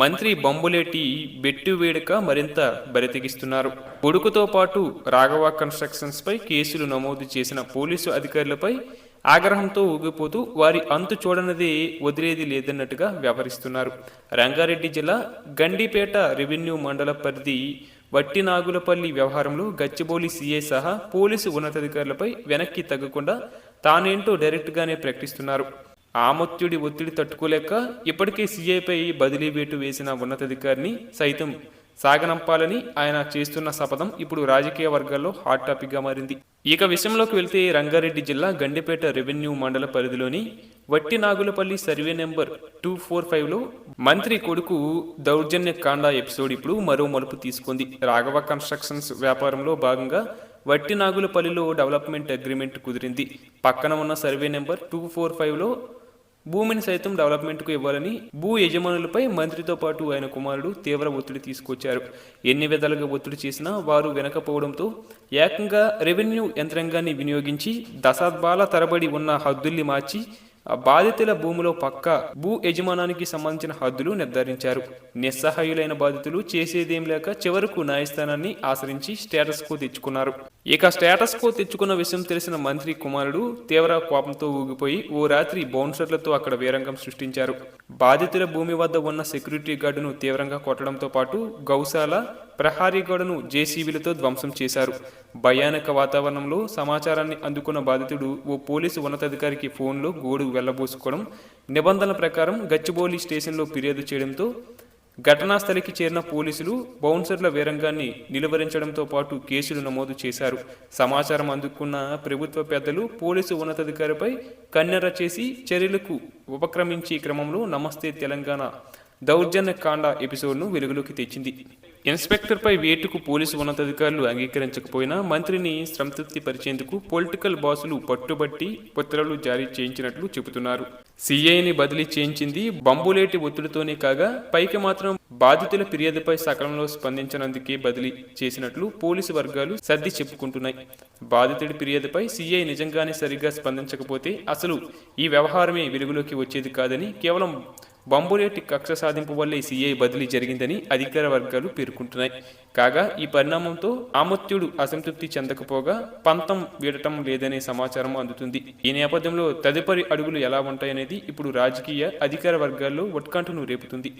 మంత్రి బొంబులేటి బెట్టు వేడుక మరింత బరితెగిస్తున్నారు. కొడుకుతో పాటు రాఘవ కన్స్ట్రక్షన్స్ పై కేసులు నమోదు చేసిన పోలీసు అధికారులపై ఆగ్రహంతో ఊగిపోతూ వారి అంతు చూడనిదే వదిలేది లేదన్నట్టుగా వ్యవహరిస్తున్నారు. రంగారెడ్డి జిల్లా గండిపేట రెవెన్యూ మండల పరిధి వట్టినాగులపల్లి వ్యవహారంలో గచ్చిబౌలి సీఐ సహా పోలీసు ఉన్నతాధికారులపై వెనక్కి తగ్గకుండా తానేంటో డైరెక్ట్గానే ప్రకటిస్తున్నారు. ఆమత్యుడి ఒత్తిడి తట్టుకోలేక ఇప్పటికే సీఐపై బదిలీ వేటు వేసిన ఉన్నతాధికారిని సైతం సాగనంపాలని ఆయన చేస్తున్న శపథం ఇప్పుడు రాజకీయ వర్గాల్లో హాట్ టాపిక్గా మారింది. ఇక విషయంలోకి వెళ్తే రంగారెడ్డి జిల్లా గండిపేట రెవెన్యూ మండల పరిధిలోని వట్టినాగులపల్లి సర్వే నెంబర్ 245లో మంత్రి కొడుకు దౌర్జన్య కాండ ఎపిసోడ్ ఇప్పుడు మరో మలుపు తీసుకుంది. రాఘవ కన్స్ట్రక్షన్స్ వ్యాపారంలో భాగంగా వట్టినాగులపల్లిలో డెవలప్మెంట్ అగ్రిమెంట్ కుదిరింది. పక్కన ఉన్న సర్వే నెంబర్ 245లో భూమిని సైతం డెవలప్మెంట్కు ఇవ్వాలని భూ యజమానులపై మంత్రితో పాటు ఆయన కుమారుడు తీవ్ర ఒత్తిడి తీసుకొచ్చారు. ఎన్ని విధాలుగా ఒత్తిడి చేసినా వారు వెనకపోవడంతో ఏకంగా రెవెన్యూ యంత్రాంగాన్ని వినియోగించి దశాబ్దాల తరబడి ఉన్న హద్దుల్ని మార్చి బాధితుల భూమిలో పక్క భూ యజమానానికి సంబంధించిన హద్దులు నిర్ధారించారు. నిస్సహాయులైన బాధితులు చేసేదేం లేక చివరకు న్యాయస్థానాన్ని ఆశ్రయించి స్టేటస్ కో తెచ్చుకున్నారు. ఇక స్టేటస్ కో తెచ్చుకున్న విషయం తెలిసిన మంత్రి కుమారుడు తీవ్ర కోపంతో ఊగిపోయి ఓ రాత్రి బౌన్సర్లతో అక్కడ వీరంగం సృష్టించారు. బాధితుల భూమి వద్ద ఉన్న సెక్యూరిటీ గార్డును తీవ్రంగా కొట్టడంతో పాటు గౌశాల ప్రహారీ గోడను జేసీబీలతో ధ్వంసం చేశారు. భయానక వాతావరణంలో సమాచారాన్ని అందుకున్న బాధితుడు ఓ పోలీసు ఉన్నతాధికారికి ఫోన్లో గోడు వెళ్లబోసుకోవడం, నిబంధనల ప్రకారం గచ్చిబౌలి స్టేషన్లో ఫిర్యాదు చేయడంతో ఘటనా స్థలికి చేరిన పోలీసులు బౌన్సర్ల వీరంగాన్ని నిలువరించడంతో పాటు కేసులు నమోదు చేశారు. సమాచారం అందుకున్న ప్రభుత్వ పెద్దలు పోలీసు ఉన్నతాధికారిపై కన్నెర చేసి చర్యలకు ఉపక్రమించే క్రమంలో నమస్తే తెలంగాణ దౌర్జన్య కాండ ఎపిసోడ్ను వెలుగులోకి తెచ్చింది. ఇన్స్పెక్టర్పై వేటుకు పోలీసు ఉన్నతాధికారులు అంగీకరించకపోయినా మంత్రిని సంతృప్తి పరిచేందుకు పొలిటికల్ బాసులు పట్టుబట్టి ఉత్తర్వులు జారీ చేయించినట్లు చెబుతున్నారు. సీఐని బదిలీ చేయించింది బొంబులేటి ఒత్తిడితోనే కాగా పైకి మాత్రం బాధితుల ఫిర్యాదుపై సకాలంలో స్పందించినందుకే బదిలీ చేసినట్లు పోలీసు వర్గాలు సర్ది చెప్పుకుంటున్నాయి. బాధితుడి ఫిర్యాదుపై సీఐ నిజంగానే సరిగ్గా స్పందించకపోతే అసలు ఈ వ్యవహారమే వెలుగులోకి వచ్చేది కాదని, కేవలం బొంబులేటి కక్ష సాధింపు వల్లే సీఐ బదిలీ జరిగిందని అధికార వర్గాలు పేర్కొంటున్నాయి. కాగా ఈ పరిణామంతో ఆమత్యుడు అసంతృప్తి చెందకపోగా పంతం వీడటం లేదనే సమాచారం అందుతుంది. ఈ నేపథ్యంలో తదుపరి అడుగులు ఎలా ఉంటాయనేది ఇప్పుడు రాజకీయ అధికార వర్గాల్లో ఉత్కంఠను రేపుతుంది.